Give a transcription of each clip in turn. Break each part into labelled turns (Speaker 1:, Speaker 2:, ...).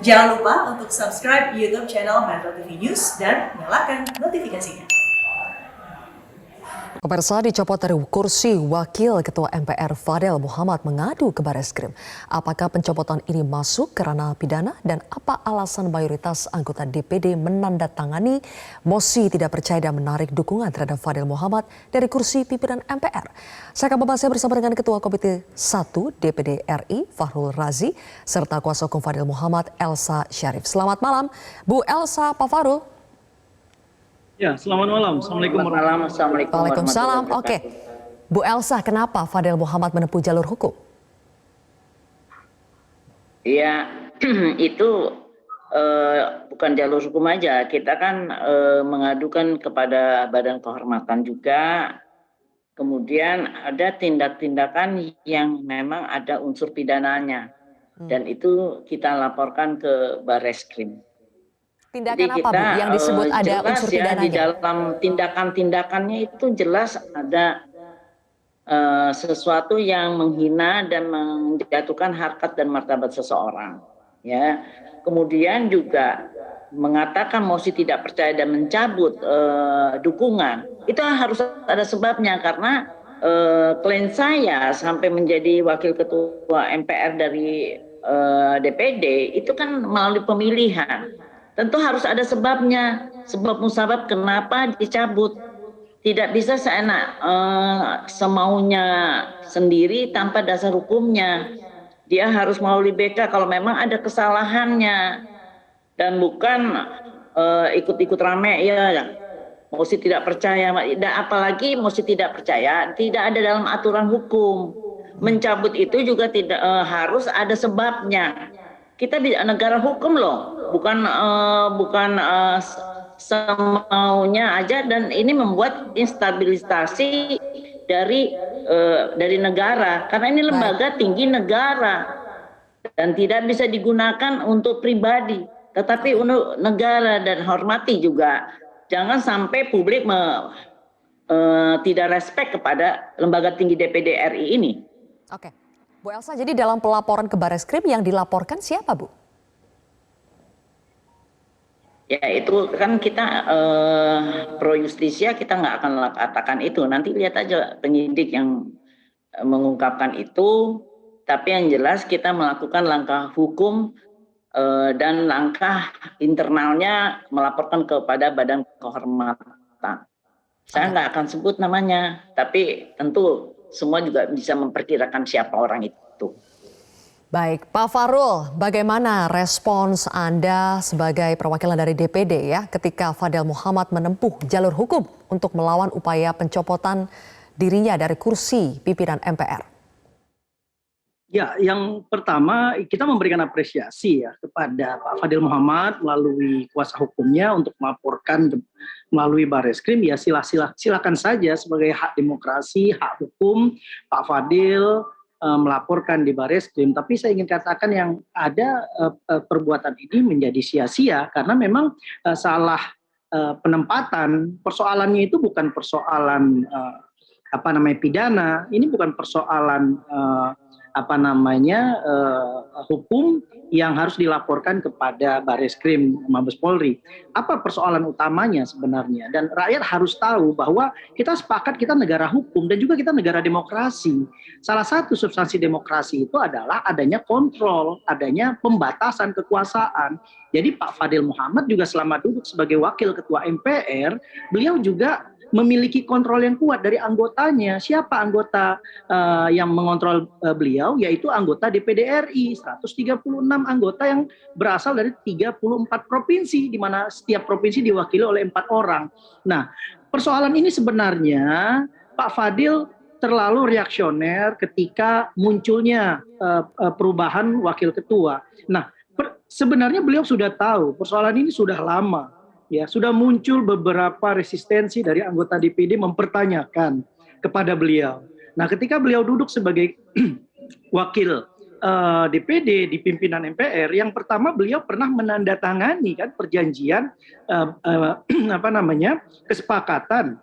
Speaker 1: Jangan lupa untuk subscribe YouTube channel Metro TV News dan nyalakan notifikasinya.
Speaker 2: Pemirsa, dicopot dari kursi Wakil Ketua MPR Fadel Muhammad mengadu ke Bareskrim. Apakah pencopotan ini masuk ke ranah pidana dan apa alasan mayoritas anggota DPD menandatangani mosi tidak percaya dan menarik dukungan terhadap Fadel Muhammad dari kursi pimpinan MPR? Saya akan membahasnya bersama dengan Ketua Komite 1 DPD RI Fahrul Razi serta Kuasa Hukum Fadel Muhammad Elsa Syarif. Selamat malam, Bu Elsa, Pak Fahrul.
Speaker 3: Ya, selamat malam. Assalamualaikum warahmatullahi wabarakatuh.
Speaker 2: Waalaikumsalam. Oke, Bu Elsa, kenapa Fadel Muhammad menempuh jalur hukum?
Speaker 4: Iya, itu bukan jalur hukum aja. Kita kan mengadukan kepada Badan Kehormatan juga. Kemudian ada tindak-tindakan yang memang ada unsur pidananya. Dan itu kita laporkan ke Bareskrim.
Speaker 2: Tindakan apa, Bu, yang disebut ada unsur pidananya?
Speaker 4: Di dalam tindakan-tindakannya itu jelas ada sesuatu yang menghina dan menjatuhkan harkat dan martabat seseorang. Ya, kemudian juga mengatakan mosi tidak percaya dan mencabut dukungan. Itu harus ada sebabnya karena klien saya sampai menjadi wakil ketua MPR dari DPD itu kan melalui pemilihan. Tentu harus ada sebabnya, sebab musabab kenapa dicabut. Tidak bisa seenak semaunya sendiri tanpa dasar hukumnya. Dia harus melalui BK kalau memang ada kesalahannya. Dan bukan ikut-ikut rame, ya mosi tidak percaya. Dan apalagi mosi tidak percaya, tidak ada dalam aturan hukum. Mencabut itu juga tidak harus ada sebabnya. Kita di negara hukum loh, bukan semaunya aja, dan ini membuat instabilisasi dari negara karena ini lembaga tinggi negara dan tidak bisa digunakan untuk pribadi, tetapi untuk negara, dan hormati juga. Jangan sampai publik tidak respect kepada lembaga tinggi DPD RI ini.
Speaker 2: Oke. Bu Elsa, jadi dalam pelaporan ke Bareskrim yang dilaporkan siapa, Bu?
Speaker 4: Ya itu kan kita pro justisia, kita nggak akan katakan itu. Nanti lihat aja penyidik yang mengungkapkan itu. Tapi yang jelas kita melakukan langkah hukum dan langkah internalnya melaporkan kepada Badan Kehormatan. Saya nggak akan sebut namanya, tapi tentu semua juga bisa memperkirakan siapa orang itu.
Speaker 2: Baik, Pak Fahrul, bagaimana respons Anda sebagai perwakilan dari DPD ya ketika Fadel Muhammad menempuh jalur hukum untuk melawan upaya pencopotan dirinya dari kursi pimpinan MPR?
Speaker 3: Ya, yang pertama kita memberikan apresiasi ya kepada Pak Fadel Muhammad melalui kuasa hukumnya untuk melaporkan melalui Bareskrim. Ya silakan saja sebagai hak demokrasi, hak hukum Pak Fadel melaporkan di Bareskrim. Tapi saya ingin katakan yang ada perbuatan ini menjadi sia-sia karena memang salah penempatan. Persoalannya itu bukan persoalan pidana, ini bukan persoalan hukum yang harus dilaporkan kepada Bareskrim Mabes Polri. Apa persoalan utamanya sebenarnya? Dan rakyat harus tahu bahwa kita sepakat kita negara hukum dan juga kita negara demokrasi. Salah satu substansi demokrasi itu adalah adanya kontrol, adanya pembatasan kekuasaan. Jadi Pak Fadel Muhammad juga selama duduk sebagai wakil ketua MPR, beliau juga memiliki kontrol yang kuat dari anggotanya. Siapa anggota yang mengontrol beliau? Yaitu anggota DPD RI, 136 anggota yang berasal dari 34 provinsi, di mana setiap provinsi diwakili oleh 4 orang. Nah, persoalan ini sebenarnya Pak Fadil terlalu reaksioner ketika munculnya perubahan wakil ketua. Nah, sebenarnya beliau sudah tahu persoalan ini sudah lama. Ya, sudah muncul beberapa resistensi dari anggota DPD mempertanyakan kepada beliau. Nah, ketika beliau duduk sebagai wakil DPD di pimpinan MPR, yang pertama beliau pernah menandatangani kan perjanjian kesepakatan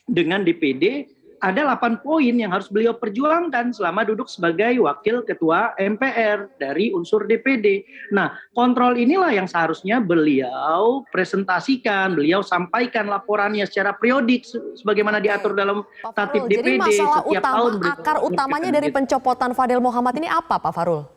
Speaker 3: dengan DPD ada 8 poin yang harus beliau perjuangkan selama duduk sebagai wakil ketua MPR dari unsur DPD. Nah, kontrol inilah yang seharusnya beliau presentasikan, beliau sampaikan laporannya secara periodik sebagaimana diatur dalam
Speaker 2: Pak
Speaker 3: tatip
Speaker 2: Farul, jadi
Speaker 3: DPD
Speaker 2: masalah
Speaker 3: setiap
Speaker 2: utama,
Speaker 3: tahun.
Speaker 2: akar utamanya dari pencopotan Fadil Muhammad ini apa, Pak Farul?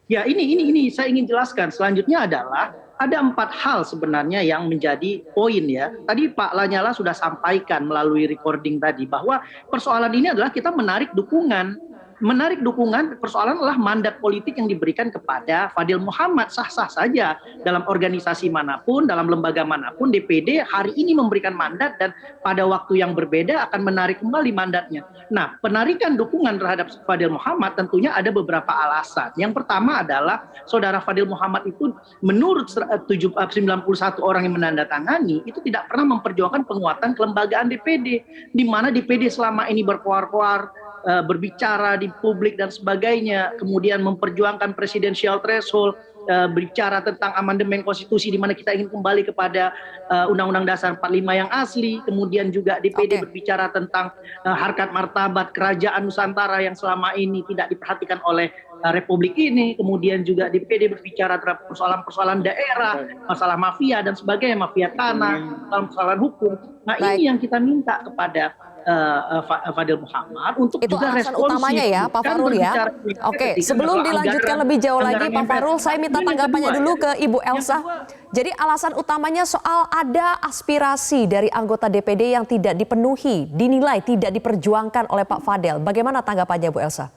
Speaker 3: Ya, ini saya ingin jelaskan. Selanjutnya adalah ada 4 hal sebenarnya yang menjadi poin ya. Tadi Pak Lanyala sudah sampaikan melalui recording tadi bahwa persoalan ini adalah kita menarik dukungan. Menarik dukungan, persoalan adalah mandat politik yang diberikan kepada Fadil Muhammad. Sah-sah saja dalam organisasi manapun, dalam lembaga manapun, DPD hari ini memberikan mandat dan pada waktu yang berbeda akan menarik kembali mandatnya. Nah, penarikan dukungan terhadap Fadil Muhammad tentunya ada beberapa alasan. Yang pertama adalah saudara Fadil Muhammad itu menurut 91 orang yang menandatangani itu tidak pernah memperjuangkan penguatan kelembagaan DPD, di mana DPD selama ini berkoar-koar, berbicara di publik dan sebagainya, kemudian memperjuangkan presidensial threshold, berbicara tentang amandemen konstitusi di mana kita ingin kembali kepada Undang-Undang Dasar 45 yang asli, kemudian juga DPD berbicara tentang harkat martabat kerajaan Nusantara yang selama ini tidak diperhatikan oleh Republik ini, kemudian juga DPD berbicara terhadap persoalan-persoalan daerah, masalah mafia dan sebagainya, mafia tanah, persoalan hukum. Nah, ini yang kita minta kepada Fadil Muhammad untuk
Speaker 2: itu
Speaker 3: juga
Speaker 2: alasan
Speaker 3: responsif,
Speaker 2: utamanya ya Pak Farul ya. Oke, sebelum dilanjutkan lebih jauh lagi Pak Farul, saya minta tanggapannya dulu ke Ibu Elsa. Jadi alasan utamanya soal ada aspirasi dari anggota DPD yang tidak dipenuhi, dinilai tidak diperjuangkan oleh Pak Fadil. Bagaimana tanggapannya Bu Elsa?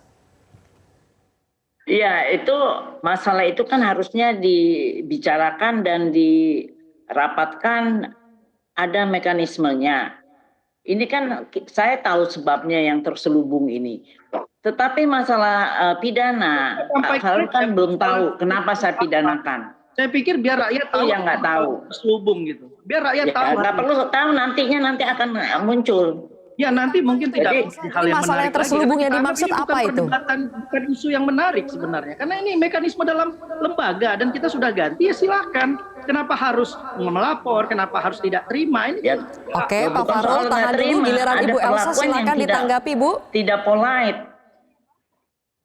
Speaker 4: Iya, itu masalah itu kan harusnya dibicarakan dan dirapatkan, ada mekanismenya. Ini kan saya tahu sebabnya yang terselubung ini. Tetapi masalah pidana, Pak Farul kan belum tahu kenapa saya pidanakan.
Speaker 3: Saya pikir biar rakyat tahu
Speaker 4: yang nggak tahu.
Speaker 3: Terselubung gitu. Biar rakyat
Speaker 4: Ya,
Speaker 3: tahu.
Speaker 4: nggak perlu tahu, nanti akan muncul.
Speaker 3: Ya nanti mungkin tidak hal yang
Speaker 2: masalah yang terselubung yang dimaksud apa itu?
Speaker 3: Bukan isu yang menarik sebenarnya. Karena ini mekanisme dalam lembaga dan kita sudah ganti, ya silakan. Kenapa harus melapor? Kenapa harus tidak terima? Ini
Speaker 4: Ya,
Speaker 2: oke, Pak Farul, tahan dulu, giliran Ibu Elsa, silakan ditanggapi Bu.
Speaker 4: Tidak polite.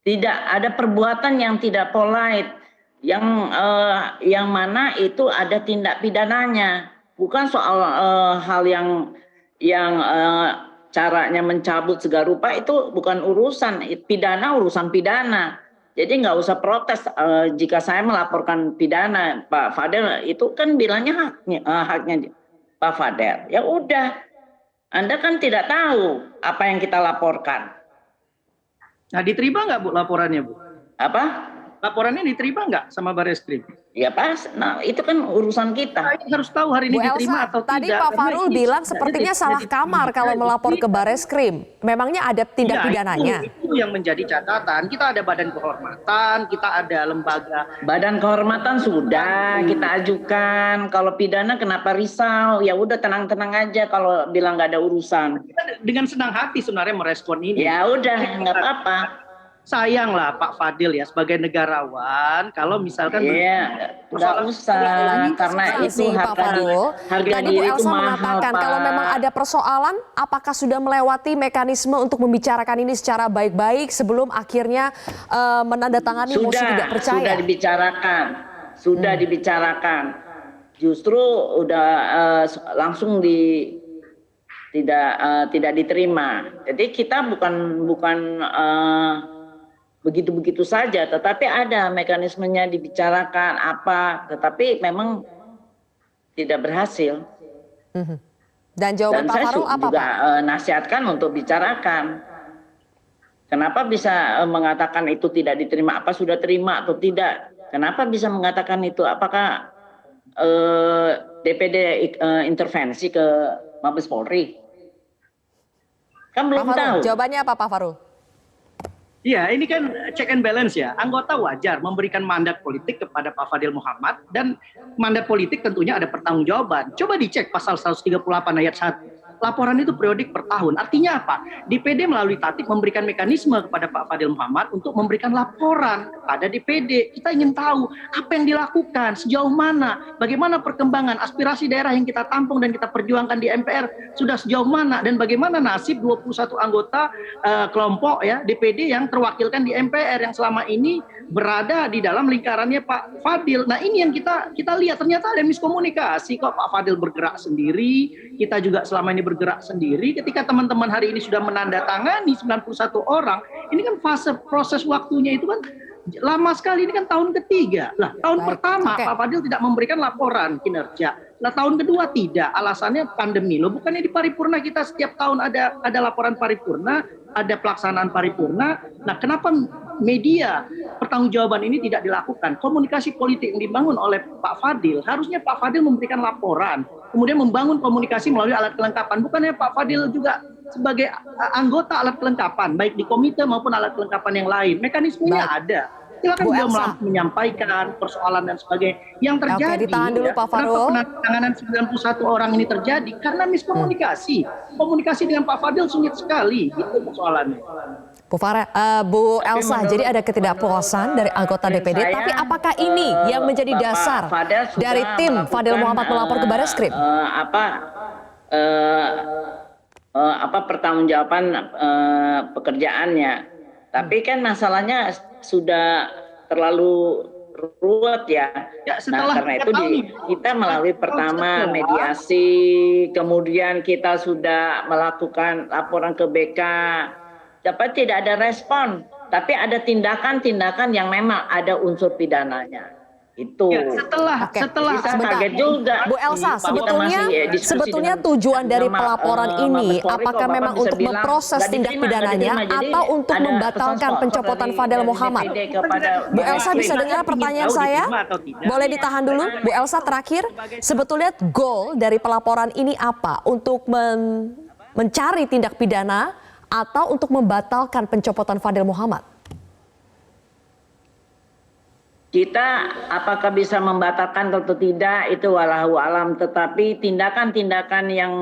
Speaker 4: Tidak ada perbuatan yang tidak polite. Yang mana itu ada tindak pidananya. Bukan soal hal yang caranya mencabut segala rupa, itu bukan urusan pidana, urusan pidana. Jadi nggak usah protes jika saya melaporkan pidana. Pak Fadil itu kan bilangnya haknya Pak Fadil. Ya udah, Anda kan tidak tahu apa yang kita laporkan.
Speaker 3: Nah, diterima nggak Bu laporannya Bu?
Speaker 4: Apa?
Speaker 3: Laporannya diterima nggak sama Barreskrim?
Speaker 4: Ya pas, nah itu kan urusan kita.
Speaker 3: Harus tahu hari ini
Speaker 2: Bu
Speaker 3: diterima
Speaker 2: Elsa,
Speaker 3: atau
Speaker 2: tadi
Speaker 3: tidak.
Speaker 2: Pak Farul bilang sepertinya salah kamar kalau melapor ke Barreskrim. Memangnya ada tindak pidananya?
Speaker 3: Itu yang menjadi catatan. Kita ada badan kehormatan, kita ada lembaga.
Speaker 4: Badan kehormatan sudah kita ajukan. Kalau pidana kenapa risau? Ya udah tenang-tenang aja kalau bilang nggak ada urusan.
Speaker 3: Kita dengan senang hati sebenarnya merespon ini.
Speaker 4: Ya udah, nggak apa-apa.
Speaker 3: Sayanglah Pak Fadil ya sebagai negarawan kalau misalkan
Speaker 4: nggak usah karena itu harga
Speaker 2: Tadi Bu
Speaker 4: diri itu
Speaker 2: Elsa
Speaker 4: mahal,
Speaker 2: mengatakan
Speaker 4: Pak.
Speaker 2: kalau memang ada persoalan, apakah sudah melewati mekanisme untuk membicarakan ini secara baik-baik sebelum akhirnya menandatangani mosi tidak percaya?
Speaker 4: Sudah dibicarakan. Justru udah langsung tidak diterima. Jadi kita bukan begitu-begitu saja, tetapi ada mekanismenya dibicarakan tetapi memang tidak berhasil.
Speaker 2: Dan jawaban Pak Farul apa,
Speaker 4: juga
Speaker 2: Pak?
Speaker 4: nasihatkan untuk bicarakan. Kenapa bisa mengatakan itu tidak diterima? Apa sudah terima atau tidak? Kenapa bisa mengatakan itu? Apakah DPD intervensi ke Mabes Polri? Kan belum tahu.
Speaker 2: Jawabannya apa Pak Farul?
Speaker 3: Iya, ini kan check and balance ya. Anggota wajar memberikan mandat politik kepada Pak Fadil Muhammad dan mandat politik tentunya ada pertanggungjawaban. Coba dicek pasal 138 ayat 1. laporan itu periodik per tahun. Artinya apa? DPD melalui Tatip memberikan mekanisme kepada Pak Fadil Muhammad untuk memberikan laporan kepada DPD. Kita ingin tahu apa yang dilakukan, sejauh mana, bagaimana perkembangan aspirasi daerah yang kita tampung dan kita perjuangkan di MPR sudah sejauh mana, dan bagaimana nasib 21 anggota kelompok ya DPD yang terwakilkan di MPR yang selama ini berada di dalam lingkarannya Pak Fadil. Nah ini yang kita lihat, ternyata ada miskomunikasi kok. Pak Fadil bergerak sendiri, kita juga selama ini bergerak sendiri. Ketika teman-teman hari ini sudah menandatangani 91 orang, ini kan fase proses waktunya itu kan lama sekali, ini kan tahun ketiga. Lah, tahun pertama Pak Fadil tidak memberikan laporan kinerja. Lah, tahun kedua tidak, alasannya pandemi. Loh, bukannya di paripurna kita setiap tahun ada laporan paripurna, ada pelaksanaan paripurna. Nah, kenapa media pertanggungjawaban ini tidak dilakukan? Komunikasi politik yang dibangun oleh Pak Fadil, harusnya Pak Fadil memberikan laporan, kemudian membangun komunikasi melalui alat kelengkapan. Bukannya Pak Fadil juga sebagai anggota alat kelengkapan, baik di komite maupun alat kelengkapan yang lain. Mekanismenya ada. Silakan beliau menyampaikan persoalan dan sebagainya. Yang terjadi,
Speaker 2: ditahan dulu, Pak Farul.
Speaker 3: Kenapa penanganan 91 orang ini terjadi? Karena miskomunikasi. Komunikasi dengan Pak Fadil sulit sekali. Itu persoalannya.
Speaker 2: Bu Elsa, jadi ada ketidakpuasan dari anggota DPD, tapi apakah ini yang menjadi dasar dari tim Fadil Muhammad melapor ke Bareskrim?
Speaker 4: Pertanggungjawaban pekerjaannya. Tapi kan masalahnya sudah terlalu ruwet ya. Nah, karena itu kita melalui pertama mediasi, kemudian kita sudah melakukan laporan ke BK. Dapat tidak ada respon, tapi ada tindakan-tindakan yang memang ada unsur pidananya. Itu.
Speaker 3: Ya, setelah
Speaker 4: kaget juga.
Speaker 2: Bu Elsa, sebetulnya tujuan dari pelaporan ini apakah memang untuk memproses tindak pidananya atau untuk membatalkan pencopotan Fadil Muhammad? Bu Elsa, bisa dengar pertanyaan saya? Boleh ditahan dulu, Bu Elsa, terakhir. Sebetulnya goal dari pelaporan ini apa? Untuk mencari tindak pidana atau untuk membatalkan pencopotan Fadil Muhammad?
Speaker 4: Kita apakah bisa membatalkan atau tidak itu wallahu alam, tetapi tindakan-tindakan yang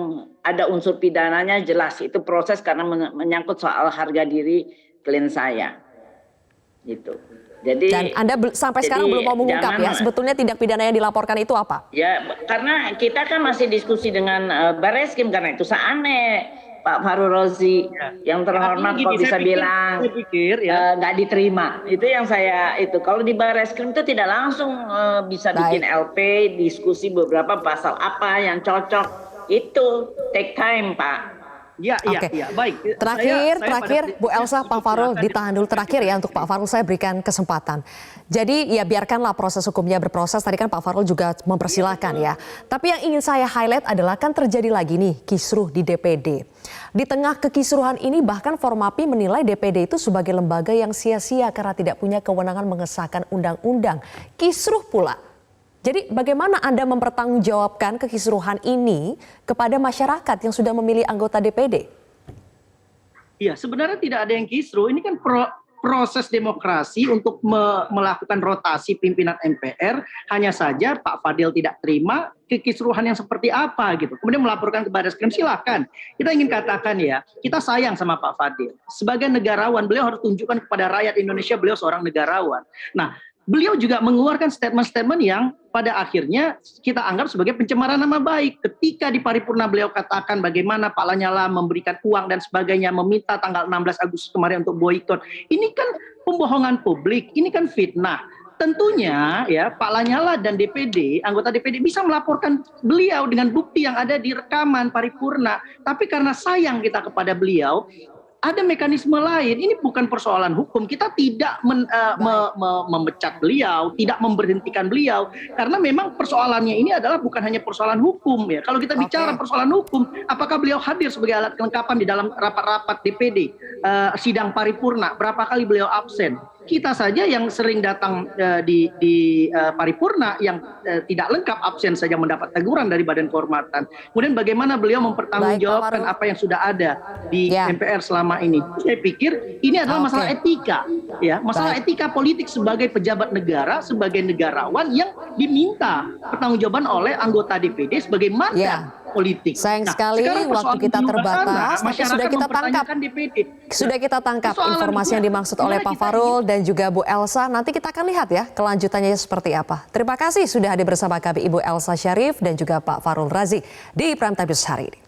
Speaker 4: ada unsur pidananya jelas itu proses karena menyangkut soal harga diri klien saya. Gitu. Jadi
Speaker 2: dan Anda sampai sekarang belum mau mengungkap ya sebetulnya tindak pidana yang dilaporkan itu apa?
Speaker 4: Ya, karena kita kan masih diskusi dengan Bareskrim, karena itu seaneh Pak Farul Rozi yang terhormat kok bisa bilang nggak diterima. Itu yang saya itu. Kalau di Bareskrim itu tidak langsung bisa bikin LP, diskusi beberapa pasal apa yang cocok. Itu take time, Pak.
Speaker 3: Ya, baik.
Speaker 2: Terakhir, Bu Elsa, Pak Farul ditahan dulu terakhir ya, untuk Pak Farul saya berikan kesempatan. Jadi ya biarkanlah proses hukumnya berproses. Tadi kan Pak Farul juga mempersilahkan ya. Tapi yang ingin saya highlight adalah kan terjadi lagi nih kisruh di DPD. Di tengah kekisruhan ini bahkan Formapi menilai DPD itu sebagai lembaga yang sia-sia karena tidak punya kewenangan mengesahkan undang-undang. Kisruh pula. Jadi bagaimana Anda mempertanggungjawabkan kekisruhan ini kepada masyarakat yang sudah memilih anggota DPD?
Speaker 3: Iya, sebenarnya tidak ada yang kisruh. Ini kan proses demokrasi untuk melakukan rotasi pimpinan MPR. Hanya saja Pak Fadil tidak terima kekisruhan yang seperti apa gitu. Kemudian melaporkan ke Bareskrim, silakan. Kita ingin katakan ya, kita sayang sama Pak Fadil. Sebagai negarawan, beliau harus tunjukkan kepada rakyat Indonesia beliau seorang negarawan. Nah, beliau juga mengeluarkan statement-statement yang pada akhirnya kita anggap sebagai pencemaran nama baik. Ketika di paripurna beliau katakan bagaimana Pak Lanyala memberikan uang dan sebagainya, meminta tanggal 16 Agustus kemarin untuk boikot. Ini kan pembohongan publik, ini kan fitnah. Tentunya ya Pak Lanyala dan DPD, anggota DPD bisa melaporkan beliau dengan bukti yang ada di rekaman paripurna. Tapi karena sayang kita kepada beliau, ada mekanisme lain. Ini bukan persoalan hukum. Kita tidak memecat beliau, tidak memberhentikan beliau, karena memang persoalannya ini adalah bukan hanya persoalan hukum ya. Kalau kita bicara persoalan hukum, apakah beliau hadir sebagai alat kelengkapan di dalam rapat-rapat DPD, sidang paripurna? Berapa kali beliau absen? Kita saja yang sering datang di paripurna yang tidak lengkap absen saja mendapat teguran dari Badan Kehormatan. Kemudian bagaimana beliau mempertanggungjawabkan apa yang sudah ada di MPR selama ini? Saya pikir ini adalah masalah etika, ya, masalah etika politik sebagai pejabat negara, sebagai negarawan yang diminta pertanggungjawaban oleh anggota DPD sebagai mandat politik.
Speaker 2: Sayang sekali
Speaker 3: sekarang
Speaker 2: waktu
Speaker 3: persoalan
Speaker 2: kita
Speaker 3: di luar
Speaker 2: terbatas,
Speaker 3: sana,
Speaker 2: tapi
Speaker 3: masyarakat
Speaker 2: sudah kita tangkap.
Speaker 3: mempertanyakan DPD.
Speaker 2: Sudah kita tangkap
Speaker 3: Persoalan
Speaker 2: informasi
Speaker 3: itu,
Speaker 2: yang dimaksud oleh
Speaker 3: gimana
Speaker 2: Pak
Speaker 3: kita
Speaker 2: Farul dan juga Bu Elsa. Nanti kita akan lihat ya kelanjutannya seperti apa. Terima kasih sudah hadir bersama kami Ibu Elsa Syarif dan juga Pak Farul Razi di Prime Time News hari ini.